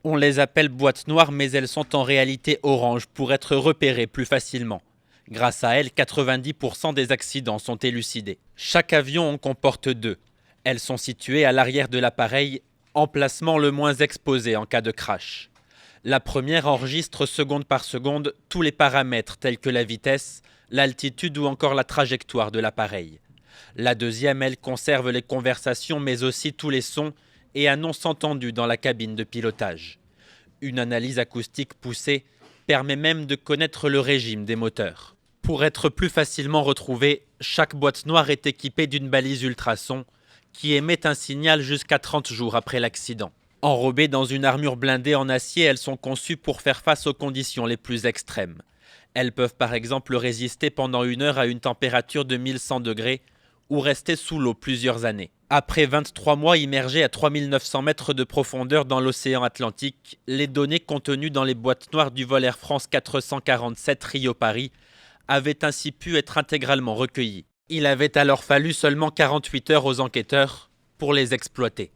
On les appelle boîtes noires, mais elles sont en réalité oranges pour être repérées plus facilement. Grâce à elles, 90% des accidents sont élucidés. Chaque avion en comporte deux. Elles sont situées à l'arrière de l'appareil, emplacement le moins exposé en cas de crash. La première enregistre seconde par seconde tous les paramètres tels que la vitesse, l'altitude ou encore la trajectoire de l'appareil. La deuxième, elle, conserve les conversations mais aussi tous les sons et annonces entendues dans la cabine de pilotage. Une analyse acoustique poussée permet même de connaître le régime des moteurs. Pour être plus facilement retrouvée, chaque boîte noire est équipée d'une balise ultrason qui émet un signal jusqu'à 30 jours après l'accident. Enrobées dans une armure blindée en acier, elles sont conçues pour faire face aux conditions les plus extrêmes. Elles peuvent par exemple résister pendant 1 heure à une température de 1100 degrés ou rester sous l'eau plusieurs années. Après 23 mois immergés à 3900 mètres de profondeur dans l'océan Atlantique, les données contenues dans les boîtes noires du vol Air France 447 Rio-Paris avaient ainsi pu être intégralement recueillies. Il avait alors fallu seulement 48 heures aux enquêteurs pour les exploiter.